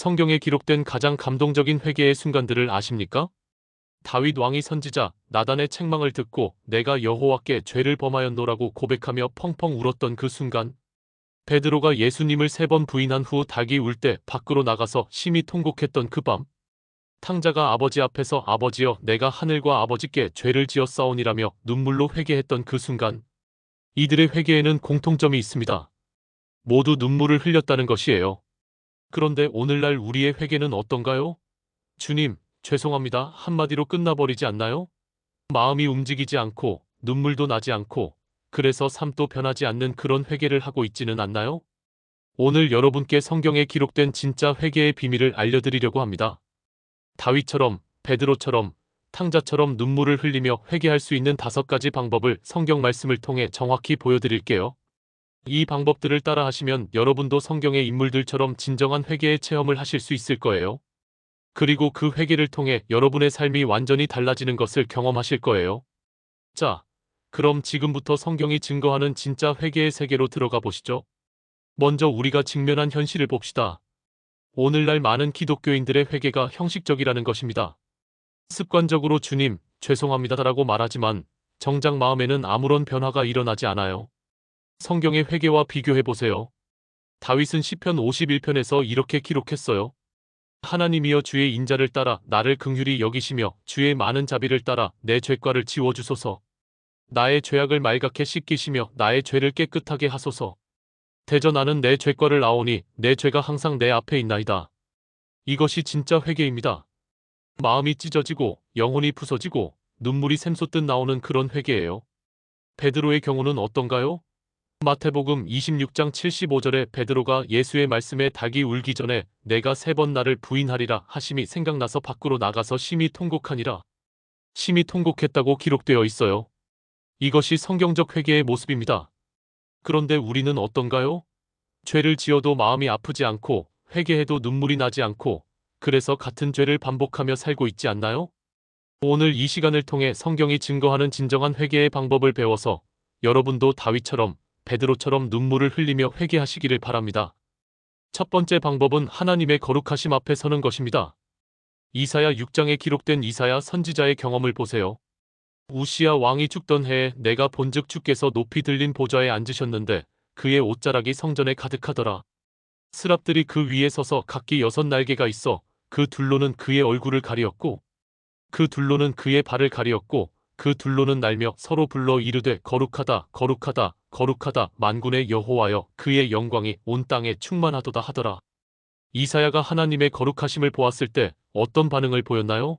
성경에 기록된 가장 감동적인 회개의 순간들을 아십니까? 다윗 왕이 선지자 나단의 책망을 듣고 내가 여호와께 죄를 범하였노라고 고백하며 펑펑 울었던 그 순간, 베드로가 예수님을 3번 부인한 후 닭이 울 때 밖으로 나가서 심히 통곡했던 그 밤, 탕자가 아버지 앞에서 아버지여 내가 하늘과 아버지께 죄를 지었사오니라며 눈물로 회개했던 그 순간, 이들의 회개에는 공통점이 있습니다. 모두 눈물을 흘렸다는 것이에요. 그런데 오늘날 우리의 회개는 어떤가요? 주님, 죄송합니다. 한마디로 끝나버리지 않나요? 마음이 움직이지 않고 눈물도 나지 않고 그래서 삶도 변하지 않는 그런 회개를 하고 있지는 않나요? 오늘 여러분께 성경에 기록된 진짜 회개의 비밀을 알려드리려고 합니다. 다윗처럼, 베드로처럼, 탕자처럼 눈물을 흘리며 회개할 수 있는 5가지 방법을 성경 말씀을 통해 정확히 보여드릴게요. 이 방법들을 따라 하시면 여러분도 성경의 인물들처럼 진정한 회개의 체험을 하실 수 있을 거예요. 그리고 그 회개를 통해 여러분의 삶이 완전히 달라지는 것을 경험하실 거예요. 자, 그럼 지금부터 성경이 증거하는 진짜 회개의 세계로 들어가 보시죠. 먼저 우리가 직면한 현실을 봅시다. 오늘날 많은 기독교인들의 회개가 형식적이라는 것입니다. 습관적으로 주님, 죄송합니다라고 말하지만 정작 마음에는 아무런 변화가 일어나지 않아요. 성경의 회개와 비교해 보세요. 다윗은 시편 51편에서 이렇게 기록했어요. 하나님이여 주의 인자를 따라 나를 긍휼히 여기시며 주의 많은 자비를 따라 내 죄과를 지워주소서. 나의 죄악을 말갛게 씻기시며 나의 죄를 깨끗하게 하소서. 대저 나는 내 죄과를 아오니 내 죄가 항상 내 앞에 있나이다. 이것이 진짜 회개입니다. 마음이 찢어지고 영혼이 부서지고 눈물이 샘솟듯 나오는 그런 회개예요. 베드로의 경우는 어떤가요? 마태복음 26장 75절에 베드로가 예수의 말씀에 닭이 울기 전에 내가 3번 나를 부인하리라 하심이 생각나서 밖으로 나가서 심히 통곡하니라. 심히 통곡했다고 기록되어 있어요. 이것이 성경적 회개의 모습입니다. 그런데 우리는 어떤가요? 죄를 지어도 마음이 아프지 않고 회개해도 눈물이 나지 않고 그래서 같은 죄를 반복하며 살고 있지 않나요? 오늘 이 시간을 통해 성경이 증거하는 진정한 회개의 방법을 배워서 여러분도 다윗처럼 베드로처럼 눈물을 흘리며 회개하시기를 바랍니다. 첫 번째 방법은 하나님의 거룩하심 앞에 서는 것입니다. 이사야 6장에 기록된 이사야 선지자의 경험을 보세요. 우시야 왕이 죽던 해에 내가 본즉 주께서 높이 들린 보좌에 앉으셨는데 그의 옷자락이 성전에 가득하더라. 스랍들이 그 위에 서서 각기 6날개가 있어 그 둘로는 그의 얼굴을 가리었고 그 둘로는 그의 발을 가리었고 그 둘로는 날며 서로 불러 이르되 거룩하다 거룩하다 거룩하다 만군의 여호와여 그의 영광이 온 땅에 충만하도다 하더라. 이사야가 하나님의 거룩하심을 보았을 때 어떤 반응을 보였나요?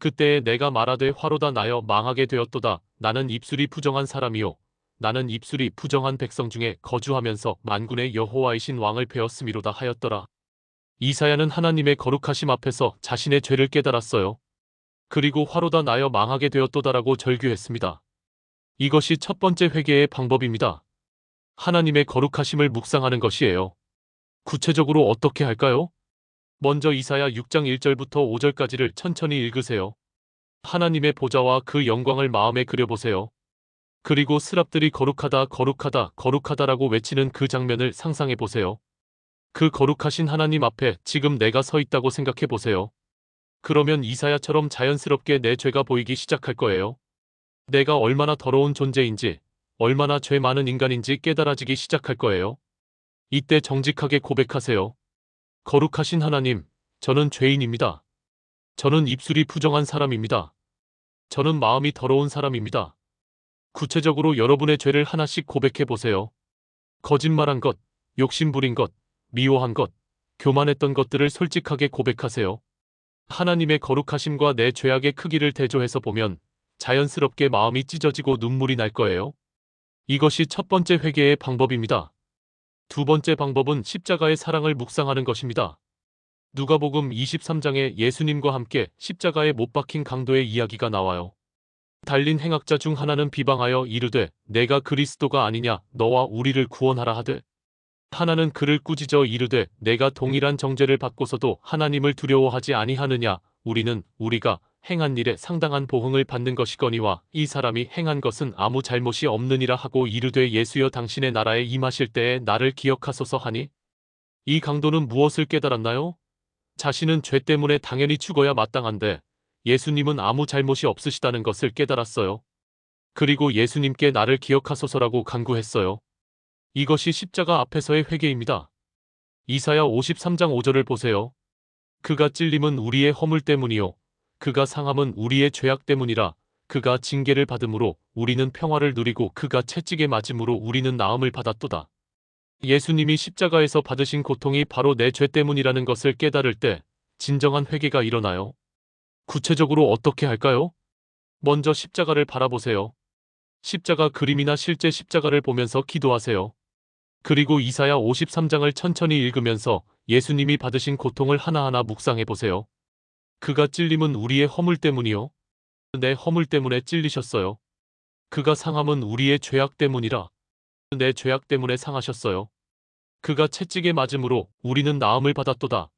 그때에 내가 말하되 화로다 나여 망하게 되었도다. 나는 입술이 부정한 사람이요 나는 입술이 부정한 백성 중에 거주하면서 만군의 여호와이신 왕을 배웠음이로다 하였더라. 이사야는 하나님의 거룩하심 앞에서 자신의 죄를 깨달았어요. 그리고 화로다 나여 망하게 되었도다라고 절규했습니다. 이것이 첫 번째 회개의 방법입니다. 하나님의 거룩하심을 묵상하는 것이에요. 구체적으로 어떻게 할까요? 먼저 이사야 6장 1절부터 5절까지를 천천히 읽으세요. 하나님의 보좌와 그 영광을 마음에 그려보세요. 그리고 스랍들이 거룩하다 거룩하다 거룩하다라고 외치는 그 장면을 상상해보세요. 그 거룩하신 하나님 앞에 지금 내가 서 있다고 생각해보세요. 그러면 이사야처럼 자연스럽게 내 죄가 보이기 시작할 거예요. 내가 얼마나 더러운 존재인지, 얼마나 죄 많은 인간인지 깨달아지기 시작할 거예요. 이때 정직하게 고백하세요. 거룩하신 하나님, 저는 죄인입니다. 저는 입술이 부정한 사람입니다. 저는 마음이 더러운 사람입니다. 구체적으로 여러분의 죄를 하나씩 고백해 보세요. 거짓말한 것, 욕심부린 것, 미워한 것, 교만했던 것들을 솔직하게 고백하세요. 하나님의 거룩하심과 내 죄악의 크기를 대조해서 보면 자연스럽게 마음이 찢어지고 눈물이 날 거예요. 이것이 첫 번째 회개의 방법입니다. 두 번째 방법은 십자가의 사랑을 묵상하는 것입니다. 누가복음 23장에 예수님과 함께 십자가에 못 박힌 강도의 이야기가 나와요. 달린 행악자 중 하나는 비방하여 이르되 내가 그리스도가 아니냐 너와 우리를 구원하라 하되 하나는 그를 꾸짖어 이르되 내가 동일한 정죄를 받고서도 하나님을 두려워하지 아니하느냐 우리는 우리가 행한 일에 상당한 보응을 받는 것이거니와 이 사람이 행한 것은 아무 잘못이 없느니라 하고 이르되 예수여 당신의 나라에 임하실 때에 나를 기억하소서 하니 이 강도는 무엇을 깨달았나요? 자신은 죄 때문에 당연히 죽어야 마땅한데 예수님은 아무 잘못이 없으시다는 것을 깨달았어요. 그리고 예수님께 나를 기억하소서라고 간구했어요. 이것이 십자가 앞에서의 회개입니다. 이사야 53장 5절을 보세요. 그가 찔림은 우리의 허물 때문이요 그가 상함은 우리의 죄악 때문이라. 그가 징계를 받음으로 우리는 평화를 누리고 그가 채찍에 맞음으로 우리는 나음을 받았도다. 예수님이 십자가에서 받으신 고통이 바로 내 죄 때문이라는 것을 깨달을 때 진정한 회개가 일어나요. 구체적으로 어떻게 할까요? 먼저 십자가를 바라보세요. 십자가 그림이나 실제 십자가를 보면서 기도하세요. 그리고 이사야 53장을 천천히 읽으면서 예수님이 받으신 고통을 하나하나 묵상해 보세요. 그가 찔림은 우리의 허물 때문이요. 내 허물 때문에 찔리셨어요. 그가 상함은 우리의 죄악 때문이라. 내 죄악 때문에 상하셨어요. 그가 채찍에 맞음으로 우리는 나음을 받았도다.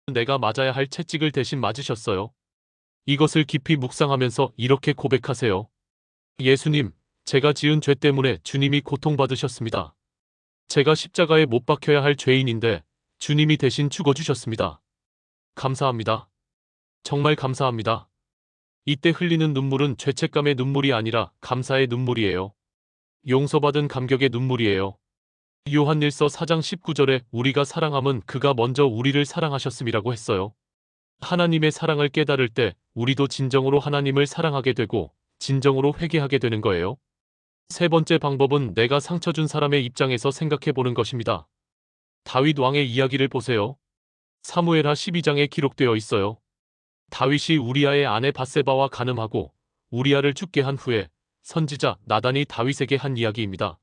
내가 맞아야 할 채찍을 대신 맞으셨어요. 이것을 깊이 묵상하면서 이렇게 고백하세요. 예수님, 제가 지은 죄 때문에 주님이 고통받으셨습니다. 제가 십자가에 못 박혀야 할 죄인인데 주님이 대신 죽어주셨습니다. 감사합니다. 정말 감사합니다. 이때 흘리는 눈물은 죄책감의 눈물이 아니라 감사의 눈물이에요. 용서받은 감격의 눈물이에요. 요한일서 4장 19절에 우리가 사랑함은 그가 먼저 우리를 사랑하셨음이라고 했어요. 하나님의 사랑을 깨달을 때 우리도 진정으로 하나님을 사랑하게 되고 진정으로 회개하게 되는 거예요. 세 번째 방법은 내가 상처 준 사람의 입장에서 생각해 보는 것입니다. 다윗 왕의 이야기를 보세요. 사무엘하 12장에 기록되어 있어요. 다윗이 우리아의 아내 밧세바와 간음하고 우리아를 죽게 한 후에 선지자 나단이 다윗에게 한 이야기입니다.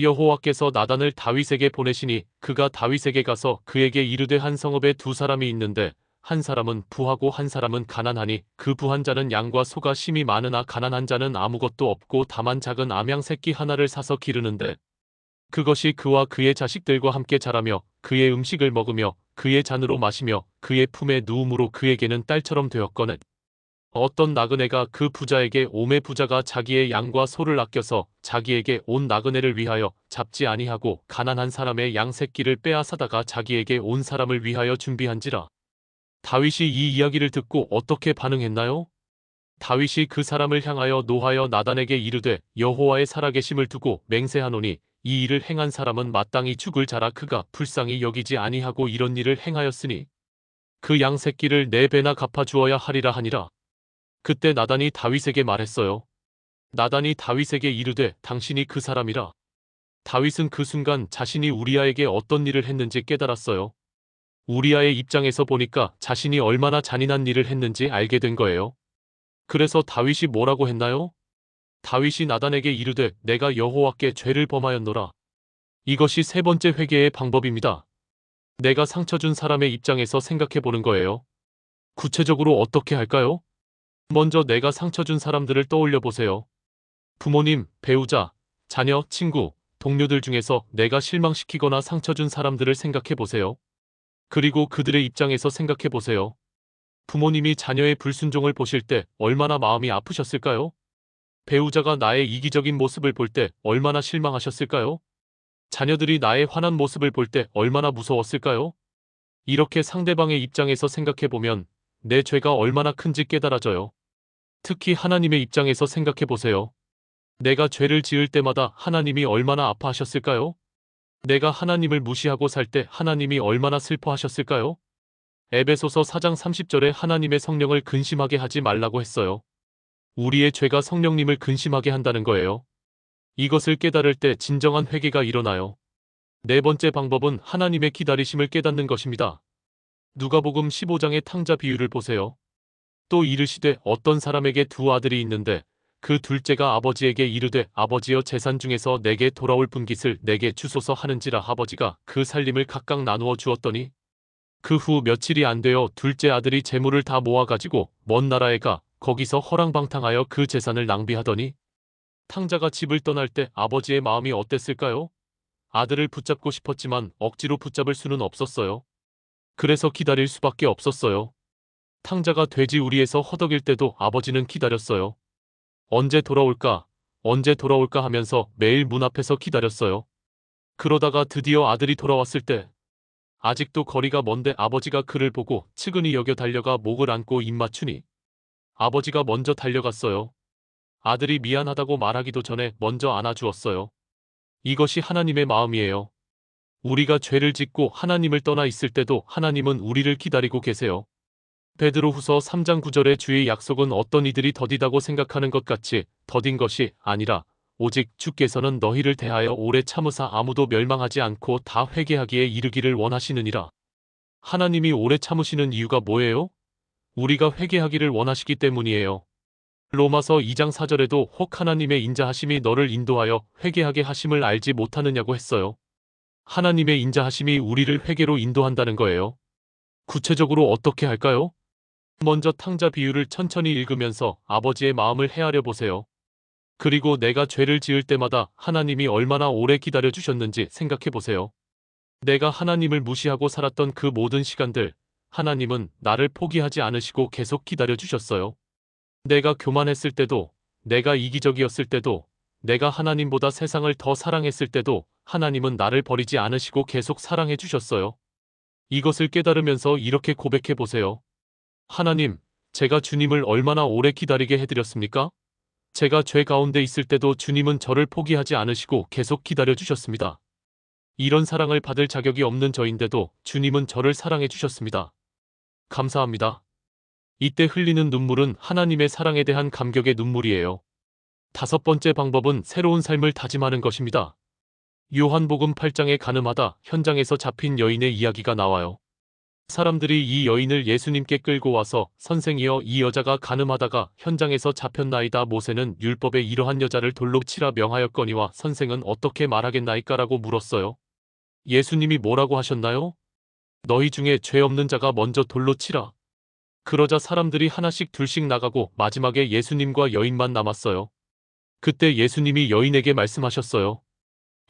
여호와께서 나단을 다윗에게 보내시니 그가 다윗에게 가서 그에게 이르되 한 성읍에 두 사람이 있는데 한 사람은 부하고 한 사람은 가난하니 그 부한 자는 양과 소가 심이 많으나 가난한 자는 아무것도 없고 다만 작은 암양 새끼 하나를 사서 기르는데 그것이 그와 그의 자식들과 함께 자라며 그의 음식을 먹으며 그의 잔으로 마시며 그의 품에 누움으로 그에게는 딸처럼 되었거늘. 어떤 나그네가 그 부자에게 오매 부자가 자기의 양과 소를 아껴서 자기에게 온 나그네를 위하여 잡지 아니하고 가난한 사람의 양 새끼를 빼앗아다가 자기에게 온 사람을 위하여 준비한지라. 다윗이 이 이야기를 듣고 어떻게 반응했나요? 다윗이 그 사람을 향하여 노하여 나단에게 이르되 여호와의 살아계심을 두고 맹세하노니 이 일을 행한 사람은 마땅히 죽을 자라. 그가 불쌍히 여기지 아니하고 이런 일을 행하였으니 그 양 새끼를 네 배나 갚아주어야 하리라 하니라. 그때 나단이 다윗에게 말했어요. 나단이 다윗에게 이르되 당신이 그 사람이라. 다윗은 그 순간 자신이 우리아에게 어떤 일을 했는지 깨달았어요. 우리아의 입장에서 보니까 자신이 얼마나 잔인한 일을 했는지 알게 된 거예요. 그래서 다윗이 뭐라고 했나요? 다윗이 나단에게 이르되 내가 여호와께 죄를 범하였노라. 이것이 세 번째 회개의 방법입니다. 내가 상처 준 사람의 입장에서 생각해 보는 거예요. 구체적으로 어떻게 할까요? 먼저 내가 상처 준 사람들을 떠올려 보세요. 부모님, 배우자, 자녀, 친구, 동료들 중에서 내가 실망시키거나 상처 준 사람들을 생각해 보세요. 그리고 그들의 입장에서 생각해 보세요. 부모님이 자녀의 불순종을 보실 때 얼마나 마음이 아프셨을까요? 배우자가 나의 이기적인 모습을 볼 때 얼마나 실망하셨을까요? 자녀들이 나의 화난 모습을 볼 때 얼마나 무서웠을까요? 이렇게 상대방의 입장에서 생각해 보면 내 죄가 얼마나 큰지 깨달아져요. 특히 하나님의 입장에서 생각해 보세요. 내가 죄를 지을 때마다 하나님이 얼마나 아파하셨을까요? 내가 하나님을 무시하고 살 때 하나님이 얼마나 슬퍼하셨을까요? 에베소서 4장 30절에 하나님의 성령을 근심하게 하지 말라고 했어요. 우리의 죄가 성령님을 근심하게 한다는 거예요. 이것을 깨달을 때 진정한 회개가 일어나요. 네 번째 방법은 하나님의 기다리심을 깨닫는 것입니다. 누가복음 15장의 탕자 비유를 보세요. 또 이르시되 어떤 사람에게 두 아들이 있는데 그 둘째가 아버지에게 이르되 아버지여 재산 중에서 내게 돌아올 분깃을 내게 주소서 하는지라. 아버지가 그 살림을 각각 나누어 주었더니 그 후 며칠이 안 되어 둘째 아들이 재물을 다 모아가지고 먼 나라에 가 거기서 허랑방탕하여 그 재산을 낭비하더니 탕자가 집을 떠날 때 아버지의 마음이 어땠을까요? 아들을 붙잡고 싶었지만 억지로 붙잡을 수는 없었어요. 그래서 기다릴 수밖에 없었어요. 탕자가 돼지우리에서 허덕일 때도 아버지는 기다렸어요. 언제 돌아올까? 언제 돌아올까 하면서 매일 문 앞에서 기다렸어요. 그러다가 드디어 아들이 돌아왔을 때 아직도 거리가 먼데 아버지가 그를 보고 측은히 여겨 달려가 목을 안고 입 맞추니 아버지가 먼저 달려갔어요. 아들이 미안하다고 말하기도 전에 먼저 안아주었어요. 이것이 하나님의 마음이에요. 우리가 죄를 짓고 하나님을 떠나 있을 때도 하나님은 우리를 기다리고 계세요. 베드로후서 3장 9절에 주의 약속은 어떤 이들이 더디다고 생각하는 것 같이 더딘 것이 아니라 오직 주께서는 너희를 대하여 오래 참으사 아무도 멸망하지 않고 다 회개하기에 이르기를 원하시느니라. 하나님이 오래 참으시는 이유가 뭐예요? 우리가 회개하기를 원하시기 때문이에요. 로마서 2장 4절에도 혹 하나님의 인자하심이 너를 인도하여 회개하게 하심을 알지 못하느냐고 했어요. 하나님의 인자하심이 우리를 회개로 인도한다는 거예요. 구체적으로 어떻게 할까요? 먼저 탕자 비유를 천천히 읽으면서 아버지의 마음을 헤아려 보세요. 그리고 내가 죄를 지을 때마다 하나님이 얼마나 오래 기다려 주셨는지 생각해 보세요. 내가 하나님을 무시하고 살았던 그 모든 시간들, 하나님은 나를 포기하지 않으시고 계속 기다려 주셨어요. 내가 교만했을 때도, 내가 이기적이었을 때도, 내가 하나님보다 세상을 더 사랑했을 때도 하나님은 나를 버리지 않으시고 계속 사랑해 주셨어요. 이것을 깨달으면서 이렇게 고백해 보세요. 하나님, 제가 주님을 얼마나 오래 기다리게 해드렸습니까? 제가 죄 가운데 있을 때도 주님은 저를 포기하지 않으시고 계속 기다려 주셨습니다. 이런 사랑을 받을 자격이 없는 저인데도 주님은 저를 사랑해 주셨습니다. 감사합니다. 이때 흘리는 눈물은 하나님의 사랑에 대한 감격의 눈물이에요. 다섯 번째 방법은 새로운 삶을 다짐하는 것입니다. 요한복음 8장에 가늠하다 현장에서 잡힌 여인의 이야기가 나와요. 사람들이 이 여인을 예수님께 끌고 와서 선생이여 이 여자가 가늠하다가 현장에서 잡혔나이다. 모세는 율법에 이러한 여자를 돌로 치라 명하였거니와 선생은 어떻게 말하겠나이까라고 물었어요. 예수님이 뭐라고 하셨나요? 너희 중에 죄 없는 자가 먼저 돌로 치라. 그러자 사람들이 하나씩 둘씩 나가고 마지막에 예수님과 여인만 남았어요. 그때 예수님이 여인에게 말씀하셨어요.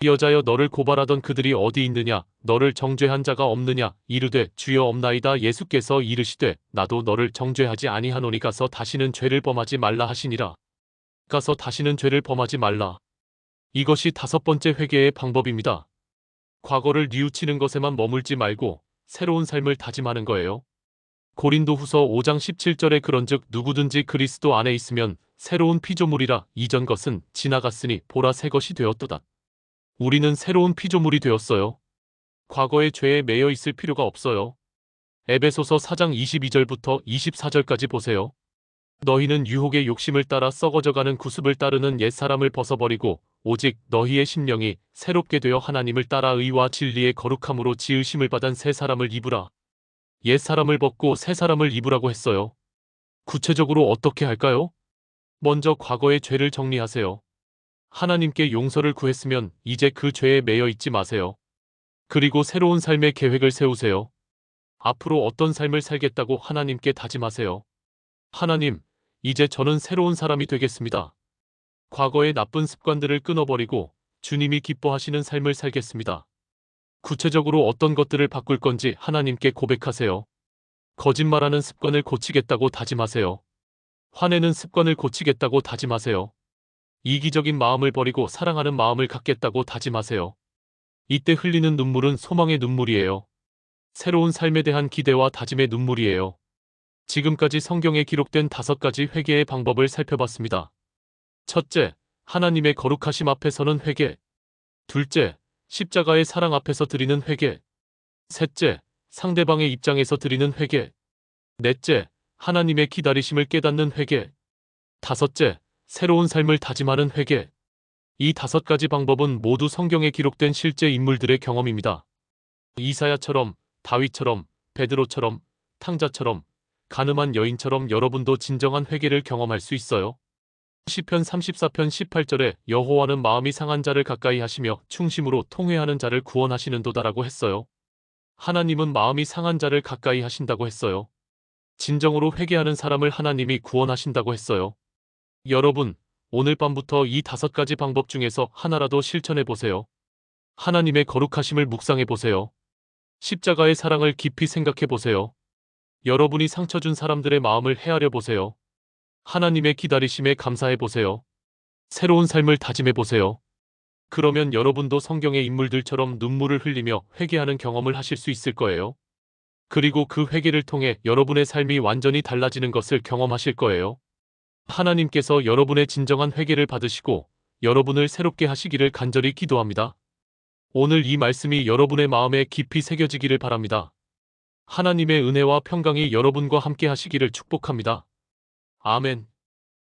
여자여 너를 고발하던 그들이 어디 있느냐 너를 정죄한 자가 없느냐 이르되 주여 없나이다. 예수께서 이르시되 나도 너를 정죄하지 아니하노니 가서 다시는 죄를 범하지 말라 하시니라. 가서 다시는 죄를 범하지 말라. 이것이 다섯 번째 회개의 방법입니다. 과거를 뉘우치는 것에만 머물지 말고 새로운 삶을 다짐하는 거예요. 고린도후서 5장 17절에 그런즉 누구든지 그리스도 안에 있으면 새로운 피조물이라 이전 것은 지나갔으니 보라 새 것이 되었도다. 우리는 새로운 피조물이 되었어요. 과거의 죄에 매여 있을 필요가 없어요. 에베소서 4장 22절부터 24절까지 보세요. 너희는 유혹의 욕심을 따라 썩어져가는 구습을 따르는 옛사람을 벗어버리고 오직 너희의 심령이 새롭게 되어 하나님을 따라 의와 진리의 거룩함으로 지으심을 받은 새 사람을 입으라. 옛사람을 벗고 새 사람을 입으라고 했어요. 구체적으로 어떻게 할까요? 먼저 과거의 죄를 정리하세요. 하나님께 용서를 구했으면 이제 그 죄에 매여 있지 마세요. 그리고 새로운 삶의 계획을 세우세요. 앞으로 어떤 삶을 살겠다고 하나님께 다짐하세요. 하나님, 이제 저는 새로운 사람이 되겠습니다. 과거의 나쁜 습관들을 끊어버리고 주님이 기뻐하시는 삶을 살겠습니다. 구체적으로 어떤 것들을 바꿀 건지 하나님께 고백하세요. 거짓말하는 습관을 고치겠다고 다짐하세요. 화내는 습관을 고치겠다고 다짐하세요. 이기적인 마음을 버리고 사랑하는 마음을 갖겠다고 다짐하세요. 이때 흘리는 눈물은 소망의 눈물이에요. 새로운 삶에 대한 기대와 다짐의 눈물이에요. 지금까지 성경에 기록된 5가지 회개의 방법을 살펴봤습니다. 첫째, 하나님의 거룩하심 앞에 서는 회개. 둘째, 십자가의 사랑 앞에서 드리는 회개. 셋째, 상대방의 입장에서 드리는 회개. 넷째, 하나님의 기다리심을 깨닫는 회개. 다섯째, 새로운 삶을 다짐하는 회개. 이 5가지 방법은 모두 성경에 기록된 실제 인물들의 경험입니다. 이사야처럼, 다윗처럼, 베드로처럼, 탕자처럼, 가늠한 여인처럼 여러분도 진정한 회개를 경험할 수 있어요. 시편 34편 18절에 여호와는 마음이 상한 자를 가까이 하시며 충심으로 통회하는 자를 구원하시는도다라고 했어요. 하나님은 마음이 상한 자를 가까이 하신다고 했어요. 진정으로 회개하는 사람을 하나님이 구원하신다고 했어요. 여러분, 오늘 밤부터 이 5가지 방법 중에서 하나라도 실천해 보세요. 하나님의 거룩하심을 묵상해 보세요. 십자가의 사랑을 깊이 생각해 보세요. 여러분이 상처 준 사람들의 마음을 헤아려 보세요. 하나님의 기다리심에 감사해 보세요. 새로운 삶을 다짐해 보세요. 그러면 여러분도 성경의 인물들처럼 눈물을 흘리며 회개하는 경험을 하실 수 있을 거예요. 그리고 그 회개를 통해 여러분의 삶이 완전히 달라지는 것을 경험하실 거예요. 하나님께서 여러분의 진정한 회개를 받으시고 여러분을 새롭게 하시기를 간절히 기도합니다. 오늘 이 말씀이 여러분의 마음에 깊이 새겨지기를 바랍니다. 하나님의 은혜와 평강이 여러분과 함께 하시기를 축복합니다. 아멘.